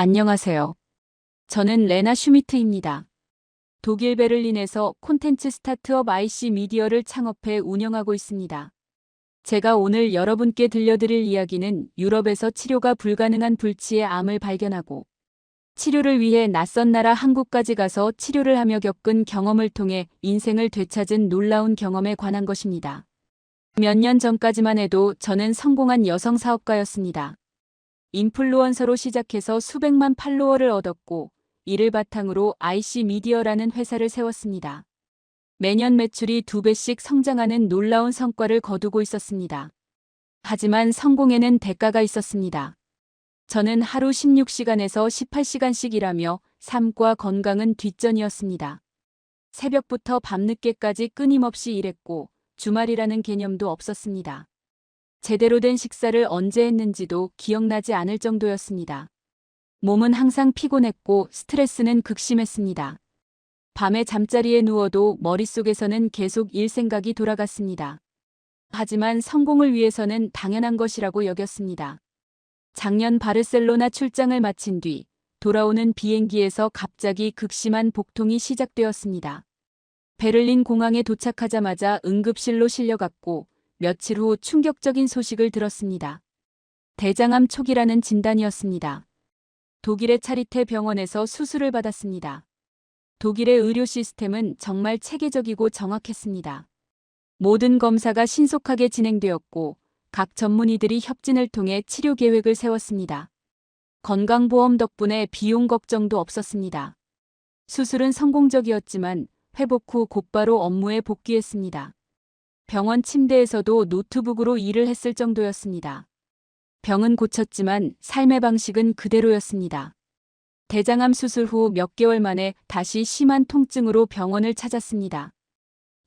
안녕하세요. 저는 레나 슈미트입니다. 독일 베를린에서 콘텐츠 스타트업 IC 미디어를 창업해 운영하고 있습니다. 제가 오늘 여러분께 들려드릴 이야기는 유럽에서 치료가 불가능한 불치의 암을 발견하고 치료를 위해 낯선 나라 한국까지 가서 치료를 하며 겪은 경험을 통해 인생을 되찾은 놀라운 경험에 관한 것입니다. 몇 년 전까지만 해도 저는 성공한 여성 사업가였습니다. 인플루언서로 시작해서 수백만 팔로워를 얻었고 이를 바탕으로 IC 미디어라는 회사를 세웠습니다. 매년 매출이 2배씩 성장하는 놀라운 성과를 거두고 있었습니다. 하지만 성공에는 대가가 있었습니다. 저는 하루 16시간에서 18시간씩 일하며 삶과 건강은 뒷전이었습니다. 새벽부터 밤늦게까지 끊임없이 일했고 주말이라는 개념도 없었습니다. 제대로 된 식사를 언제 했는지도 기억나지 않을 정도였습니다. 몸은 항상 피곤했고 스트레스는 극심했습니다. 밤에 잠자리에 누워도 머릿속에서는 계속 일 생각이 돌아갔습니다. 하지만 성공을 위해서는 당연한 것이라고 여겼습니다. 작년 바르셀로나 출장을 마친 뒤 돌아오는 비행기에서 갑자기 극심한 복통이 시작되었습니다. 베를린 공항에 도착하자마자 응급실로 실려갔고 며칠 후 충격적인 소식을 들었습니다. 대장암 초기라는 진단이었습니다. 독일의 차리테 병원에서 수술을 받았습니다. 독일의 의료 시스템은 정말 체계적이고 정확했습니다. 모든 검사가 신속하게 진행되었고 각 전문의들이 협진을 통해 치료 계획을 세웠습니다. 건강보험 덕분에 비용 걱정도 없었습니다. 수술은 성공적이었지만 회복 후 곧바로 업무에 복귀했습니다. 병원 침대에서도 노트북으로 일을 했을 정도였습니다. 병은 고쳤지만 삶의 방식은 그대로였습니다. 대장암 수술 후 몇 개월 만에 다시 심한 통증으로 병원을 찾았습니다.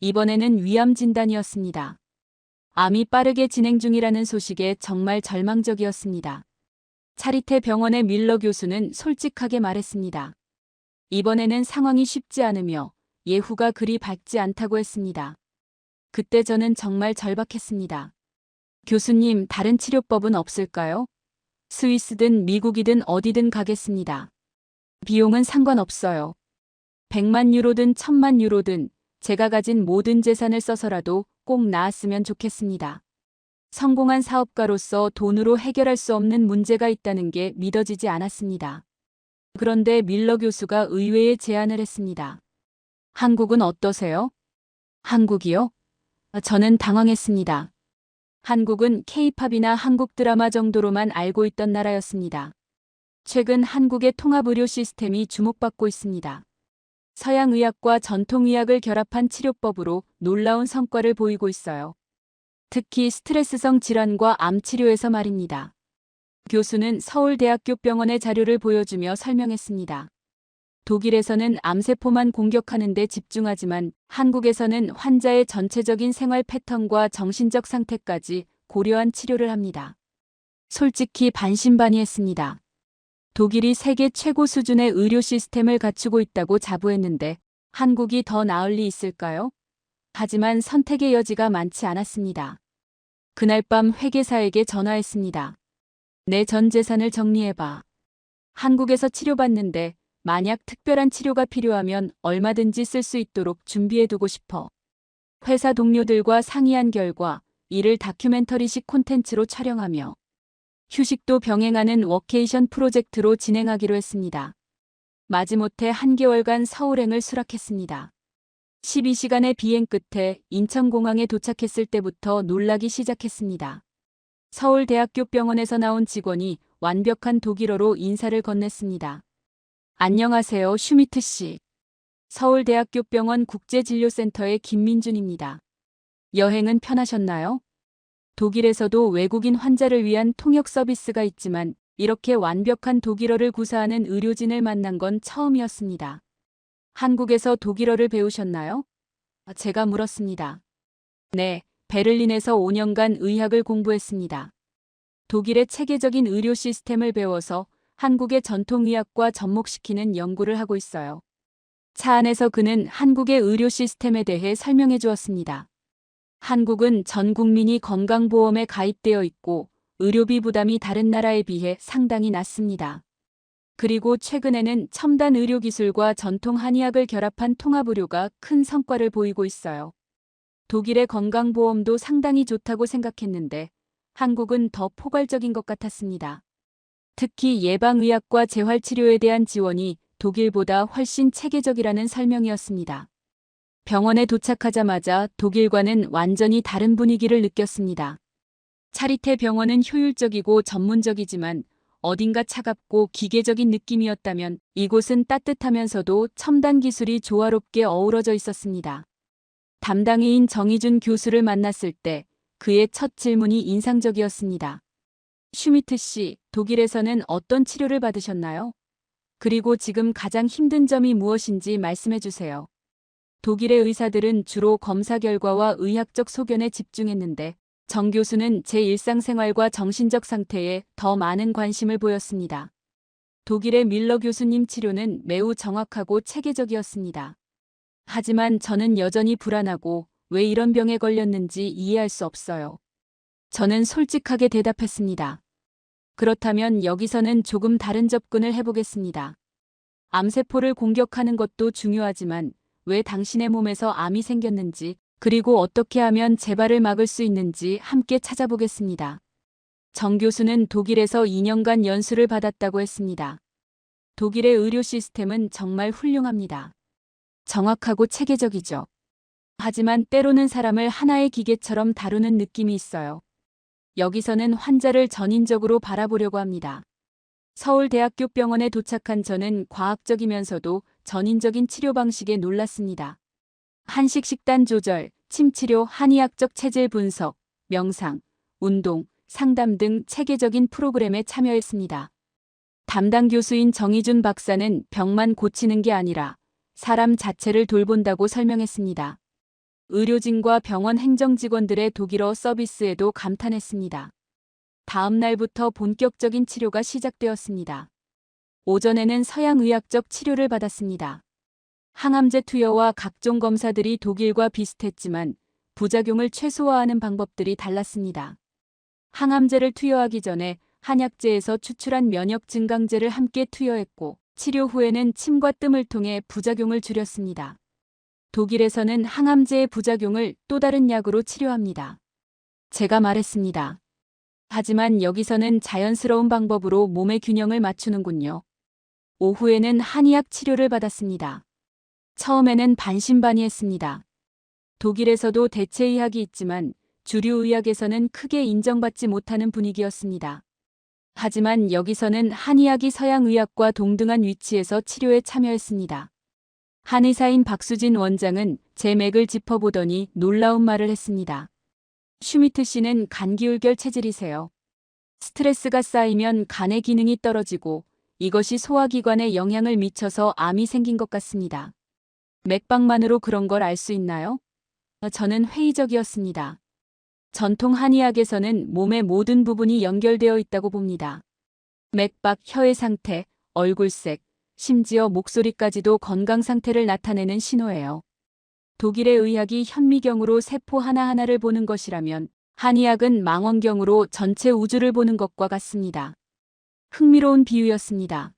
이번에는 위암 진단이었습니다. 암이 빠르게 진행 중이라는 소식에 정말 절망적이었습니다. 차리테 병원의 밀러 교수는 솔직하게 말했습니다. 이번에는 상황이 쉽지 않으며 예후가 그리 밝지 않다고 했습니다. 그때 저는 정말 절박했습니다. 교수님, 다른 치료법은 없을까요? 스위스든 미국이든 어디든 가겠습니다. 비용은 상관없어요. 100만 유로든 1000만 유로든 제가 가진 모든 재산을 써서라도 꼭 나았으면 좋겠습니다. 성공한 사업가로서 돈으로 해결할 수 없는 문제가 있다는 게 믿어지지 않았습니다. 그런데 밀러 교수가 의외의 제안을 했습니다. 한국은 어떠세요? 한국이요? 저는 당황했습니다. 한국은 K-팝이나 한국 드라마 정도로만 알고 있던 나라였습니다. 최근 한국의 통합의료 시스템이 주목받고 있습니다. 서양의학과 전통의학을 결합한 치료법으로 놀라운 성과를 보이고 있어요. 특히 스트레스성 질환과 암 치료에서 말입니다. 교수는 서울대학교 병원의 자료를 보여주며 설명했습니다. 독일에서는 암세포만 공격하는 데 집중하지만 한국에서는 환자의 전체적인 생활 패턴과 정신적 상태까지 고려한 치료를 합니다. 솔직히 반신반의했습니다. 독일이 세계 최고 수준의 의료 시스템을 갖추고 있다고 자부했는데 한국이 더 나을 리 있을까요? 하지만 선택의 여지가 많지 않았습니다. 그날 밤 회계사에게 전화했습니다. 내 전 재산을 정리해봐. 한국에서 치료받는데 만약 특별한 치료가 필요하면 얼마든지 쓸 수 있도록 준비해두고 싶어. 회사 동료들과 상의한 결과 이를 다큐멘터리식 콘텐츠로 촬영하며 휴식도 병행하는 워케이션 프로젝트로 진행하기로 했습니다. 마지못해 한 개월간 서울행을 수락했습니다. 12시간의 비행 끝에 인천공항에 도착했을 때부터 놀라기 시작했습니다. 서울대학교 병원에서 나온 직원이 완벽한 독일어로 인사를 건넸습니다. 안녕하세요, 슈미트 씨. 서울대학교 병원 국제진료센터의 김민준입니다. 여행은 편하셨나요? 독일에서도 외국인 환자를 위한 통역 서비스가 있지만 이렇게 완벽한 독일어를 구사하는 의료진을 만난 건 처음이었습니다. 한국에서 독일어를 배우셨나요? 제가 물었습니다. 네, 베를린에서 5년간 의학을 공부했습니다. 독일의 체계적인 의료 시스템을 배워서 한국의 전통의학과 접목시키는 연구를 하고 있어요. 차 안에서 그는 한국의 의료 시스템에 대해 설명해 주었습니다. 한국은 전 국민이 건강보험에 가입되어 있고 의료비 부담이 다른 나라에 비해 상당히 낮습니다. 그리고 최근에는 첨단 의료기술과 전통 한의학을 결합한 통합의료가 큰 성과를 보이고 있어요. 독일의 건강보험도 상당히 좋다고 생각했는데 한국은 더 포괄적인 것 같았습니다. 특히 예방의학과 재활치료에 대한 지원이 독일보다 훨씬 체계적이라는 설명이었습니다. 병원에 도착하자마자 독일과는 완전히 다른 분위기를 느꼈습니다. 차리테 병원은 효율적이고 전문적이지만 어딘가 차갑고 기계적인 느낌이었다면 이곳은 따뜻하면서도 첨단 기술이 조화롭게 어우러져 있었습니다. 담당의인 정희준 교수를 만났을 때 그의 첫 질문이 인상적이었습니다. 슈미트 씨, 독일에서는 어떤 치료를 받으셨나요? 그리고 지금 가장 힘든 점이 무엇인지 말씀해 주세요. 독일의 의사들은 주로 검사 결과와 의학적 소견에 집중했는데 정 교수는 제 일상생활과 정신적 상태에 더 많은 관심을 보였습니다. 독일의 밀러 교수님 치료는 매우 정확하고 체계적이었습니다. 하지만 저는 여전히 불안하고 왜 이런 병에 걸렸는지 이해할 수 없어요. 저는 솔직하게 대답했습니다. 그렇다면 여기서는 조금 다른 접근을 해보겠습니다. 암세포를 공격하는 것도 중요하지만 왜 당신의 몸에서 암이 생겼는지 그리고 어떻게 하면 재발을 막을 수 있는지 함께 찾아보겠습니다. 정 교수는 독일에서 2년간 연수를 받았다고 했습니다. 독일의 의료 시스템은 정말 훌륭합니다. 정확하고 체계적이죠. 하지만 때로는 사람을 하나의 기계처럼 다루는 느낌이 있어요. 여기서는 환자를 전인적으로 바라보려고 합니다. 서울대학교 병원에 도착한 저는 과학적이면서도 전인적인 치료 방식에 놀랐습니다. 한식 식단 조절, 침치료, 한의학적 체질 분석, 명상, 운동, 상담 등 체계적인 프로그램에 참여했습니다. 담당 교수인 정희준 박사는 병만 고치는 게 아니라 사람 자체를 돌본다고 설명했습니다. 의료진과 병원 행정직원들의 독일어 서비스에도 감탄했습니다. 다음 날부터 본격적인 치료가 시작되었습니다. 오전에는 서양의학적 치료를 받았습니다. 항암제 투여와 각종 검사들이 독일과 비슷했지만 부작용을 최소화하는 방법들이 달랐습니다. 항암제를 투여하기 전에 한약재에서 추출한 면역 증강제를 함께 투여했고 치료 후에는 침과 뜸을 통해 부작용을 줄였습니다. 독일에서는 항암제의 부작용을 또 다른 약으로 치료합니다. 제가 말했습니다. 하지만 여기서는 자연스러운 방법으로 몸의 균형을 맞추는군요. 오후에는 한의학 치료를 받았습니다. 처음에는 반신반의했습니다. 독일에서도 대체의학이 있지만 주류 의학에서는 크게 인정받지 못하는 분위기였습니다. 하지만 여기서는 한의학이 서양의학과 동등한 위치에서 치료에 참여했습니다. 한의사인 박수진 원장은 제 맥을 짚어보더니 놀라운 말을 했습니다. 슈미트 씨는 간기울결 체질이세요. 스트레스가 쌓이면 간의 기능이 떨어지고 이것이 소화기관에 영향을 미쳐서 암이 생긴 것 같습니다. 맥박만으로 그런 걸 알 수 있나요? 저는 회의적이었습니다. 전통 한의학에서는 몸의 모든 부분이 연결되어 있다고 봅니다. 맥박, 혀의 상태, 얼굴색, 심지어 목소리까지도 건강 상태를 나타내는 신호예요. 독일의 의학이 현미경으로 세포 하나하나를 보는 것이라면 한의학은 망원경으로 전체 우주를 보는 것과 같습니다. 흥미로운 비유였습니다.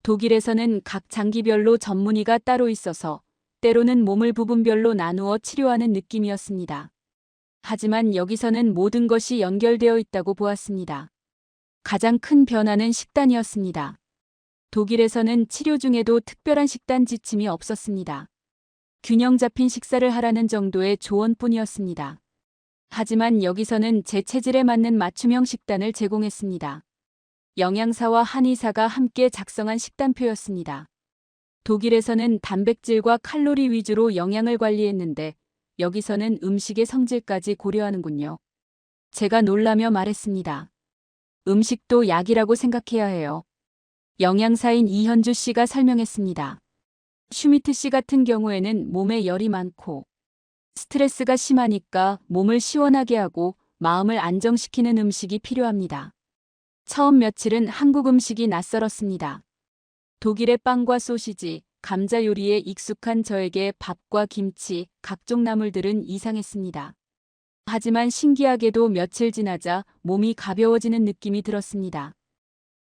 독일에서는 각 장기별로 전문의가 따로 있어서 때로는 몸을 부분별로 나누어 치료하는 느낌이었습니다. 하지만 여기서는 모든 것이 연결되어 있다고 보았습니다. 가장 큰 변화는 식단이었습니다. 독일에서는 치료 중에도 특별한 식단 지침이 없었습니다. 균형 잡힌 식사를 하라는 정도의 조언뿐이었습니다. 하지만 여기서는 제 체질에 맞는 맞춤형 식단을 제공했습니다. 영양사와 한의사가 함께 작성한 식단표였습니다. 독일에서는 단백질과 칼로리 위주로 영양을 관리했는데 여기서는 음식의 성질까지 고려하는군요. 제가 놀라며 말했습니다. 음식도 약이라고 생각해야 해요. 영양사인 이현주 씨가 설명했습니다. 슈미트 씨 같은 경우에는 몸에 열이 많고 스트레스가 심하니까 몸을 시원하게 하고 마음을 안정시키는 음식이 필요합니다. 처음 며칠은 한국 음식이 낯설었습니다. 독일의 빵과 소시지, 감자 요리에 익숙한 저에게 밥과 김치, 각종 나물들은 이상했습니다. 하지만 신기하게도 며칠 지나자 몸이 가벼워지는 느낌이 들었습니다.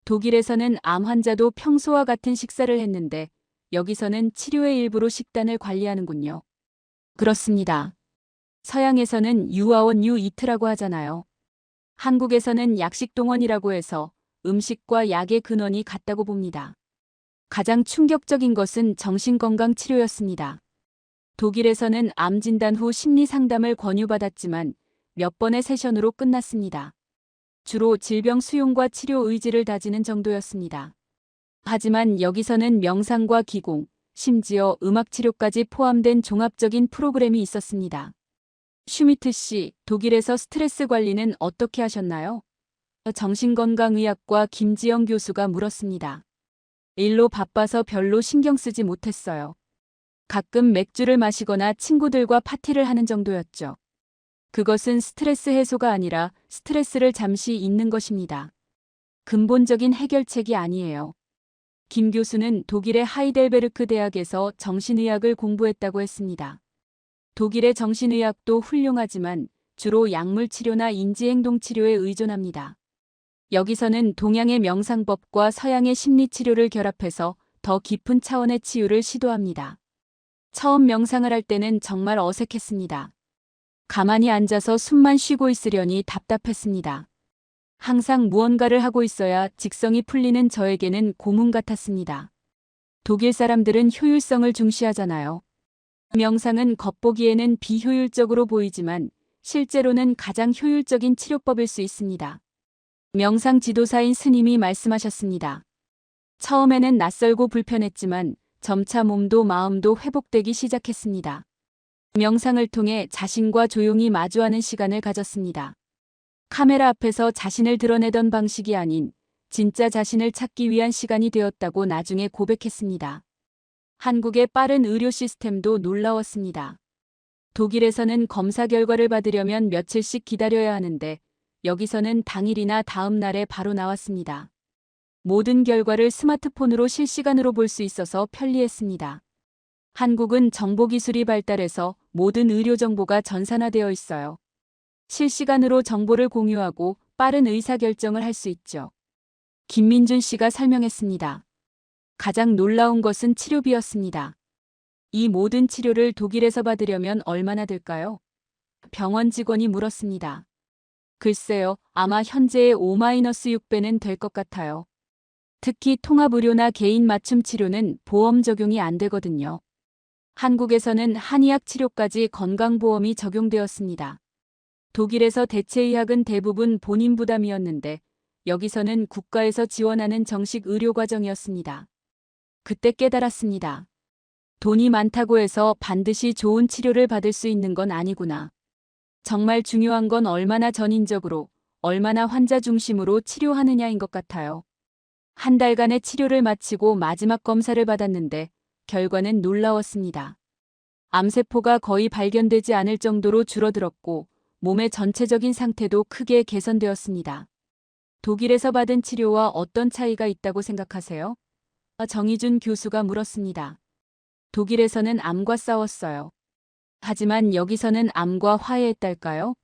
독일에서는 암 환자도 평소와 같은 식사를 했는데 여기서는 치료의 일부로 식단을 관리하는군요. 그렇습니다. 서양에서는 유아원 유이트라고 하잖아요. 한국에서는 약식동원이라고 해서 음식과 약의 근원이 같다고 봅니다. 가장 충격적인 것은 정신건강 치료였습니다. 독일에서는 암 진단 후 심리 상담을 권유받았지만 몇 번의 세션으로 끝났습니다. 주로 질병 수용과 치료 의지를 다지는 정도였습니다. 하지만 여기서는 명상과 기공, 심지어 음악 치료까지 포함된 종합적인 프로그램이 있었습니다. 슈미트 씨, 독일에서 스트레스 관리는 어떻게 하셨나요? 정신건강의학과 김지영 교수가 물었습니다. 일로 바빠서 별로 신경 쓰지 못했어요. 가끔 맥주를 마시거나 친구들과 파티를 하는 정도였죠. 그것은 스트레스 해소가 아니라 스트레스를 잠시 잊는 것입니다. 근본적인 해결책이 아니에요. 김 교수는 독일의 하이델베르크 대학에서 정신의학을 공부했다고 했습니다. 독일의 정신의학도 훌륭하지만 주로 약물 치료나 인지행동 치료에 의존합니다. 여기서는 동양의 명상법과 서양의 심리치료를 결합해서 더 깊은 차원의 치유를 시도합니다. 처음 명상을 할 때는 정말 어색했습니다. 가만히 앉아서 숨만 쉬고 있으려니 답답했습니다. 항상 무언가를 하고 있어야 직성이 풀리는 저에게는 고문 같았습니다. 독일 사람들은 효율성을 중시하잖아요. 명상은 겉보기에는 비효율적으로 보이지만 실제로는 가장 효율적인 치료법일 수 있습니다. 명상 지도사인 스님이 말씀하셨습니다. 처음에는 낯설고 불편했지만 점차 몸도 마음도 회복되기 시작했습니다. 명상을 통해 자신과 조용히 마주하는 시간을 가졌습니다. 카메라 앞에서 자신을 드러내던 방식이 아닌 진짜 자신을 찾기 위한 시간이 되었다고 나중에 고백했습니다. 한국의 빠른 의료 시스템도 놀라웠습니다. 독일에서는 검사 결과를 받으려면 며칠씩 기다려야 하는데 여기서는 당일이나 다음 날에 바로 나왔습니다. 모든 결과를 스마트폰으로 실시간으로 볼 수 있어서 편리했습니다. 한국은 정보기술이 발달해서 모든 의료 정보가 전산화되어 있어요. 실시간으로 정보를 공유하고 빠른 의사결정을 할 수 있죠. 김민준 씨가 설명했습니다. 가장 놀라운 것은 치료비였습니다. 이 모든 치료를 독일에서 받으려면 얼마나 들까요? 병원 직원이 물었습니다. 글쎄요, 아마 현재의 5-6배는 될 것 같아요. 특히 통합의료나 개인 맞춤 치료는 보험 적용이 안 되거든요. 한국에서는 한의학 치료까지 건강보험이 적용되었습니다. 독일에서 대체의학은 대부분 본인 부담이었는데 여기서는 국가에서 지원하는 정식 의료 과정이었습니다. 그때 깨달았습니다. 돈이 많다고 해서 반드시 좋은 치료를 받을 수 있는 건 아니구나. 정말 중요한 건 얼마나 전인적으로, 얼마나 환자 중심으로 치료하느냐인 것 같아요. 한 달간의 치료를 마치고 마지막 검사를 받았는데 결과는 놀라웠습니다. 암세포가 거의 발견되지 않을 정도로 줄어들었고 몸의 전체적인 상태도 크게 개선되었습니다. 독일에서 받은 치료와 어떤 차이가 있다고 생각하세요? 정희준 교수가 물었습니다. 독일에서는 암과 싸웠어요. 하지만 여기서는 암과 화해했달까요?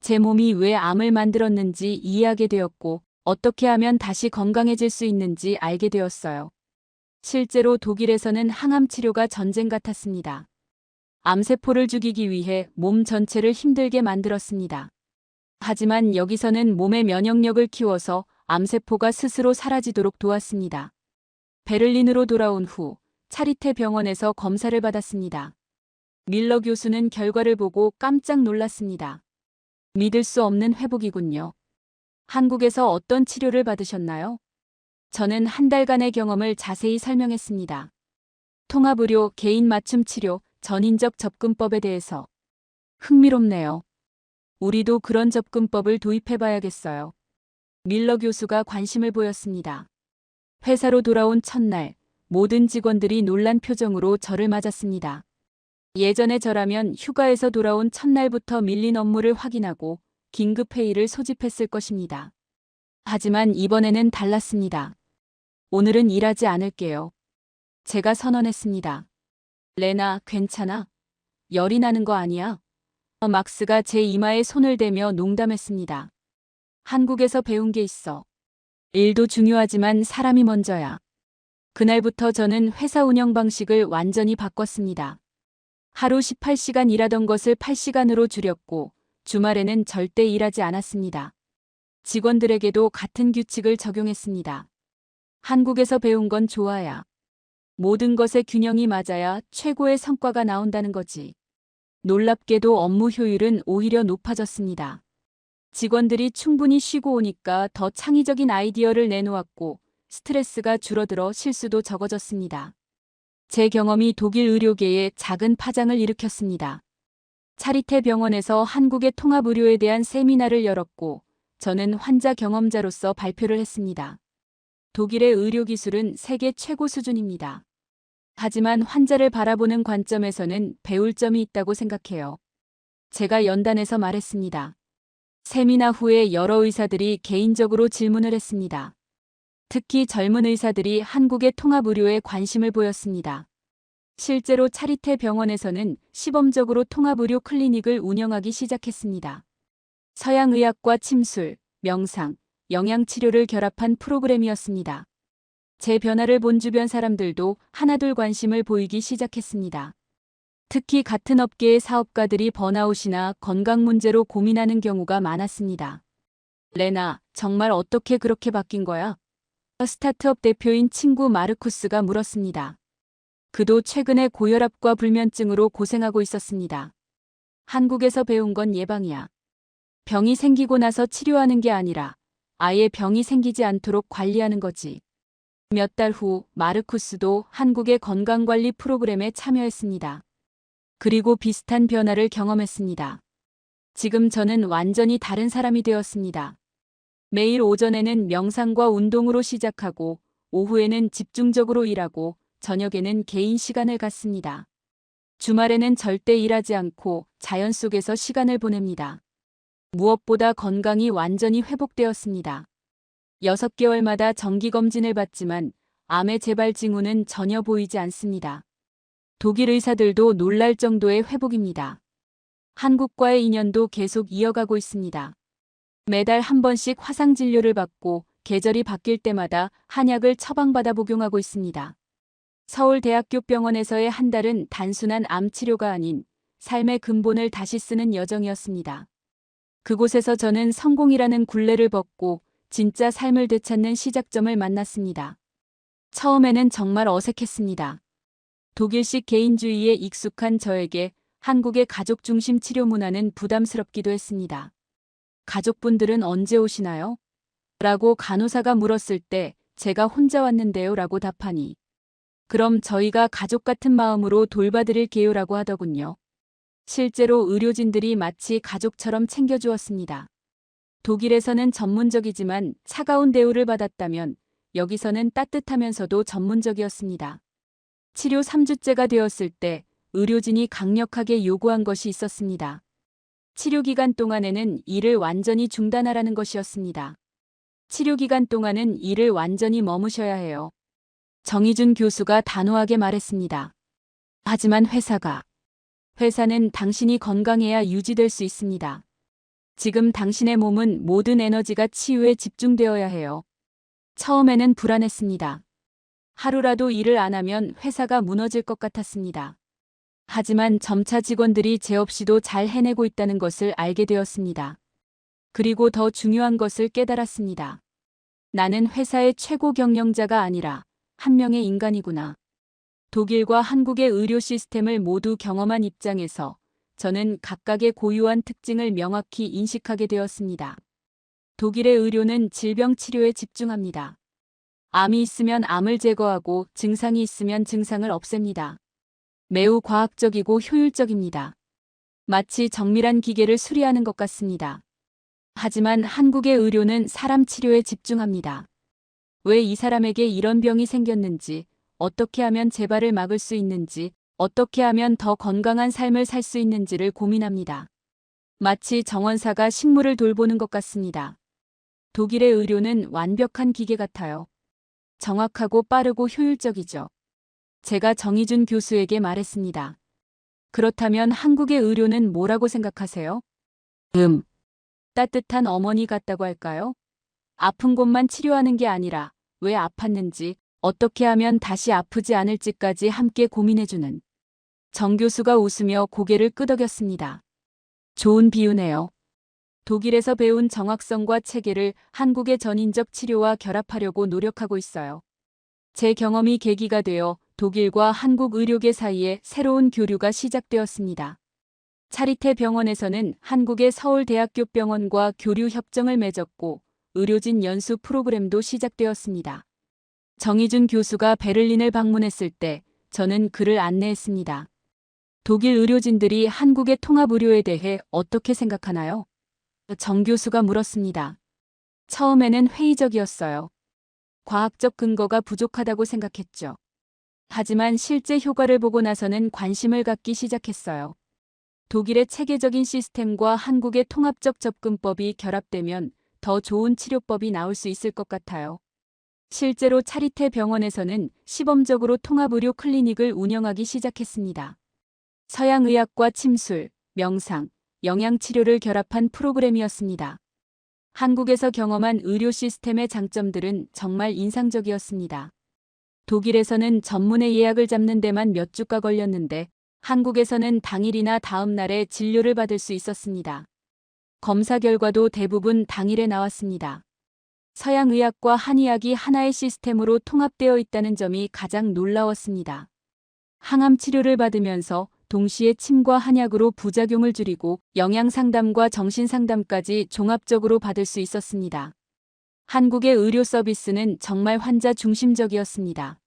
제 몸이 왜 암을 만들었는지 이해하게 되었고 어떻게 하면 다시 건강해질 수 있는지 알게 되었어요. 실제로 독일에서는 항암 치료가 전쟁 같았습니다. 암세포를 죽이기 위해 몸 전체를 힘들게 만들었습니다. 하지만 여기서는 몸의 면역력을 키워서 암세포가 스스로 사라지도록 도왔습니다. 베를린으로 돌아온 후 차리테 병원에서 검사를 받았습니다. 밀러 교수는 결과를 보고 깜짝 놀랐습니다. 믿을 수 없는 회복이군요. 한국에서 어떤 치료를 받으셨나요? 저는 한 달간의 경험을 자세히 설명했습니다. 통합의료, 개인 맞춤 치료, 전인적 접근법에 대해서. 흥미롭네요. 우리도 그런 접근법을 도입해봐야겠어요. 밀러 교수가 관심을 보였습니다. 회사로 돌아온 첫날, 모든 직원들이 놀란 표정으로 저를 맞았습니다. 예전에 저라면 휴가에서 돌아온 첫날부터 밀린 업무를 확인하고 긴급 회의를 소집했을 것입니다. 하지만 이번에는 달랐습니다. 오늘은 일하지 않을게요. 제가 선언했습니다. 레나, 괜찮아? 열이 나는 거 아니야? 막스가 제 이마에 손을 대며 농담했습니다. 한국에서 배운 게 있어. 일도 중요하지만 사람이 먼저야. 그날부터 저는 회사 운영 방식을 완전히 바꿨습니다. 하루 18시간 일하던 것을 8시간으로 줄였고 주말에는 절대 일하지 않았습니다. 직원들에게도 같은 규칙을 적용했습니다. 한국에서 배운 건 좋아야. 모든 것의 균형이 맞아야 최고의 성과가 나온다는 거지. 놀랍게도 업무 효율은 오히려 높아졌습니다. 직원들이 충분히 쉬고 오니까 더 창의적인 아이디어를 내놓았고 스트레스가 줄어들어 실수도 적어졌습니다. 제 경험이 독일 의료계에 작은 파장을 일으켰습니다. 차리테 병원에서 한국의 통합의료에 대한 세미나를 열었고 저는 환자 경험자로서 발표를 했습니다. 독일의 의료기술은 세계 최고 수준입니다. 하지만 환자를 바라보는 관점에서는 배울 점이 있다고 생각해요. 제가 연단에서 말했습니다. 세미나 후에 여러 의사들이 개인적으로 질문을 했습니다. 특히 젊은 의사들이 한국의 통합의료에 관심을 보였습니다. 실제로 차리테 병원에서는 시범적으로 통합의료 클리닉을 운영하기 시작했습니다. 서양의학과 침술, 명상, 영양치료를 결합한 프로그램이었습니다. 제 변화를 본 주변 사람들도 하나둘 관심을 보이기 시작했습니다. 특히 같은 업계의 사업가들이 번아웃이나 건강 문제로 고민하는 경우가 많았습니다. 레나, 정말 어떻게 그렇게 바뀐 거야? 스타트업 대표인 친구 마르쿠스가 물었습니다. 그도 최근에 고혈압과 불면증으로 고생하고 있었습니다. 한국에서 배운 건 예방이야. 병이 생기고 나서 치료하는 게 아니라 아예 병이 생기지 않도록 관리하는 거지. 몇 달 후 마르쿠스도 한국의 건강관리 프로그램에 참여했습니다. 그리고 비슷한 변화를 경험했습니다. 지금 저는 완전히 다른 사람이 되었습니다. 매일 오전에는 명상과 운동으로 시작하고 오후에는 집중적으로 일하고 저녁에는 개인 시간을 갖습니다. 주말에는 절대 일하지 않고 자연 속에서 시간을 보냅니다. 무엇보다 건강이 완전히 회복되었습니다. 6개월마다 정기검진을 받지만 암의 재발 징후는 전혀 보이지 않습니다. 독일 의사들도 놀랄 정도의 회복입니다. 한국과의 인연도 계속 이어가고 있습니다. 매달 한 번씩 화상 진료를 받고 계절이 바뀔 때마다 한약을 처방받아 복용하고 있습니다. 서울대학교 병원에서의 한 달은 단순한 암 치료가 아닌 삶의 근본을 다시 쓰는 여정이었습니다. 그곳에서 저는 성공이라는 굴레를 벗고 진짜 삶을 되찾는 시작점을 만났습니다. 처음에는 정말 어색했습니다. 독일식 개인주의에 익숙한 저에게 한국의 가족 중심 치료 문화는 부담스럽기도 했습니다. 가족분들은 언제 오시나요? 라고 간호사가 물었을 때 제가 혼자 왔는데요 라고 답하니 그럼 저희가 가족 같은 마음으로 돌봐드릴게요 라고 하더군요. 실제로 의료진들이 마치 가족처럼 챙겨주었습니다. 독일에서는 전문적이지만 차가운 대우를 받았다면 여기서는 따뜻하면서도 전문적이었습니다. 치료 3주째가 되었을 때 의료진이 강력하게 요구한 것이 있었습니다. 치료 기간 동안에는 일을 완전히 중단하라는 것이었습니다. 치료 기간 동안은 일을 완전히 머무셔야 해요. 정희준 교수가 단호하게 말했습니다. 하지만 회사는 당신이 건강해야 유지될 수 있습니다. 지금 당신의 몸은 모든 에너지가 치유에 집중되어야 해요. 처음에는 불안했습니다. 하루라도 일을 안 하면 회사가 무너질 것 같았습니다. 하지만 점차 직원들이 제 없이도 잘 해내고 있다는 것을 알게 되었습니다. 그리고 더 중요한 것을 깨달았습니다. 나는 회사의 최고 경영자가 아니라 한 명의 인간이구나. 독일과 한국의 의료 시스템을 모두 경험한 입장에서 저는 각각의 고유한 특징을 명확히 인식하게 되었습니다. 독일의 의료는 질병 치료에 집중합니다. 암이 있으면 암을 제거하고 증상이 있으면 증상을 없앱니다. 매우 과학적이고 효율적입니다. 마치 정밀한 기계를 수리하는 것 같습니다. 하지만 한국의 의료는 사람 치료에 집중합니다. 왜 이 사람에게 이런 병이 생겼는지, 어떻게 하면 재발을 막을 수 있는지, 어떻게 하면 더 건강한 삶을 살 수 있는지를 고민합니다. 마치 정원사가 식물을 돌보는 것 같습니다. 독일의 의료는 완벽한 기계 같아요. 정확하고 빠르고 효율적이죠. 제가 정희준 교수에게 말했습니다. 그렇다면 한국의 의료는 뭐라고 생각하세요? 따뜻한 어머니 같다고 할까요? 아픈 곳만 치료하는 게 아니라 왜 아팠는지, 어떻게 하면 다시 아프지 않을지까지 함께 고민해주는. 정 교수가 웃으며 고개를 끄덕였습니다. 좋은 비유네요. 독일에서 배운 정확성과 체계를 한국의 전인적 치료와 결합하려고 노력하고 있어요. 제 경험이 계기가 되어 독일과 한국 의료계 사이에 새로운 교류가 시작되었습니다. 차리테 병원에서는 한국의 서울대학교 병원과 교류 협정을 맺었고 의료진 연수 프로그램도 시작되었습니다. 정희준 교수가 베를린을 방문했을 때 저는 그를 안내했습니다. 독일 의료진들이 한국의 통합의료에 대해 어떻게 생각하나요? 정 교수가 물었습니다. 처음에는 회의적이었어요. 과학적 근거가 부족하다고 생각했죠. 하지만 실제 효과를 보고 나서는 관심을 갖기 시작했어요. 독일의 체계적인 시스템과 한국의 통합적 접근법이 결합되면 더 좋은 치료법이 나올 수 있을 것 같아요. 실제로 차리테 병원에서는 시범적으로 통합의료 클리닉을 운영하기 시작했습니다. 서양의학과 침술, 명상, 영양치료를 결합한 프로그램이었습니다. 한국에서 경험한 의료 시스템의 장점들은 정말 인상적이었습니다. 독일에서는 전문의 예약을 잡는 데만 몇 주가 걸렸는데 한국에서는 당일이나 다음 날에 진료를 받을 수 있었습니다. 검사 결과도 대부분 당일에 나왔습니다. 서양의학과 한의학이 하나의 시스템으로 통합되어 있다는 점이 가장 놀라웠습니다. 항암 치료를 받으면서 동시에 침과 한약으로 부작용을 줄이고 영양상담과 정신상담까지 종합적으로 받을 수 있었습니다. 한국의 의료 서비스는 정말 환자 중심적이었습니다.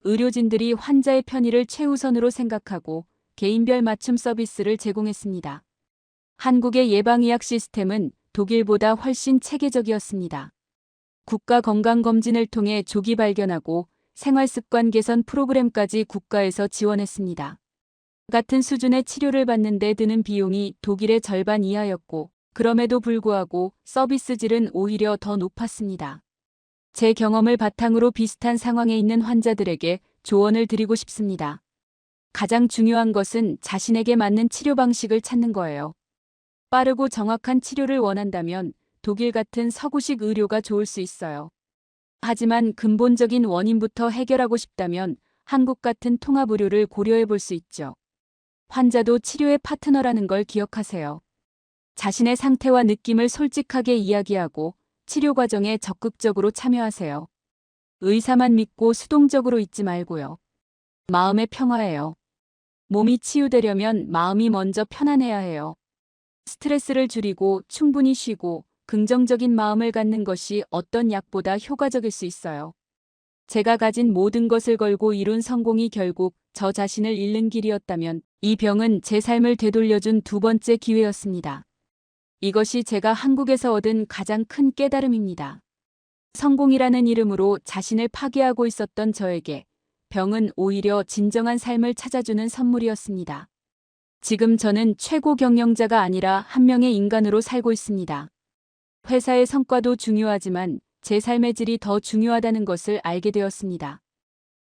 의료진들이 환자의 편의를 최우선으로 생각하고 개인별 맞춤 서비스를 제공했습니다. 한국의 예방의학 시스템은 독일보다 훨씬 체계적이었습니다. 국가건강검진을 통해 조기 발견하고 생활습관 개선 프로그램까지 국가에서 지원했습니다. 같은 수준의 치료를 받는 데 드는 비용이 독일의 절반 이하였고 그럼에도 불구하고 서비스 질은 오히려 더 높았습니다. 제 경험을 바탕으로 비슷한 상황에 있는 환자들에게 조언을 드리고 싶습니다. 가장 중요한 것은 자신에게 맞는 치료 방식을 찾는 거예요. 빠르고 정확한 치료를 원한다면 독일 같은 서구식 의료가 좋을 수 있어요. 하지만 근본적인 원인부터 해결하고 싶다면 한국 같은 통합의료를 고려해 볼 수 있죠. 환자도 치료의 파트너라는 걸 기억하세요. 자신의 상태와 느낌을 솔직하게 이야기하고 치료 과정에 적극적으로 참여하세요. 의사만 믿고 수동적으로 있지 말고요. 마음의 평화예요. 몸이 치유되려면 마음이 먼저 편안해야 해요. 스트레스를 줄이고 충분히 쉬고 긍정적인 마음을 갖는 것이 어떤 약보다 효과적일 수 있어요. 제가 가진 모든 것을 걸고 이룬 성공이 결국 저 자신을 잃는 길이었다면 이 병은 제 삶을 되돌려준 두 번째 기회였습니다. 이것이 제가 한국에서 얻은 가장 큰 깨달음입니다. 성공이라는 이름으로 자신을 파괴하고 있었던 저에게 병은 오히려 진정한 삶을 찾아주는 선물이었습니다. 지금 저는 최고 경영자가 아니라 한 명의 인간으로 살고 있습니다. 회사의 성과도 중요하지만 제 삶의 질이 더 중요하다는 것을 알게 되었습니다.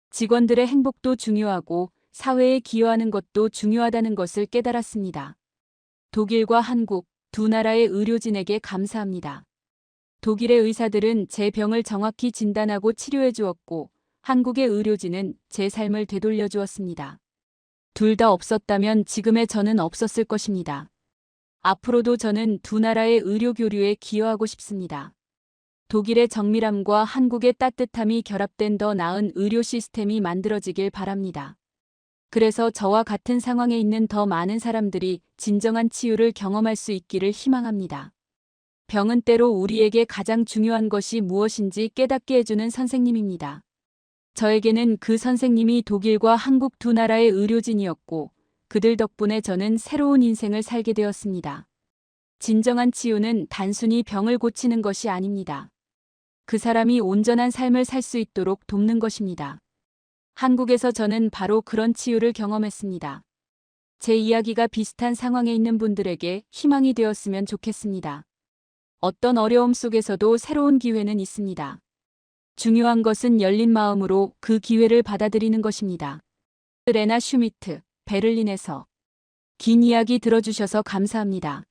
직원들의 행복도 중요하고 사회에 기여하는 것도 중요하다는 것을 깨달았습니다. 독일과 한국 두 나라의 의료진에게 감사합니다. 독일의 의사들은 제 병을 정확히 진단하고 치료해 주었고 한국의 의료진은 제 삶을 되돌려 주었습니다. 둘 다 없었다면 지금의 저는 없었을 것입니다. 앞으로도 저는 두 나라의 의료 교류에 기여하고 싶습니다. 독일의 정밀함과 한국의 따뜻함이 결합된 더 나은 의료 시스템이 만들어지길 바랍니다. 그래서 저와 같은 상황에 있는 더 많은 사람들이 진정한 치유를 경험할 수 있기를 희망합니다. 병은 때로 우리에게 가장 중요한 것이 무엇인지 깨닫게 해주는 선생님입니다. 저에게는 그 선생님이 독일과 한국 두 나라의 의료진이었고 그들 덕분에 저는 새로운 인생을 살게 되었습니다. 진정한 치유는 단순히 병을 고치는 것이 아닙니다. 그 사람이 온전한 삶을 살 수 있도록 돕는 것입니다. 한국에서 저는 바로 그런 치유를 경험했습니다. 제 이야기가 비슷한 상황에 있는 분들에게 희망이 되었으면 좋겠습니다. 어떤 어려움 속에서도 새로운 기회는 있습니다. 중요한 것은 열린 마음으로 그 기회를 받아들이는 것입니다. 레나 슈미트, 베를린에서. 긴 이야기 들어주셔서 감사합니다.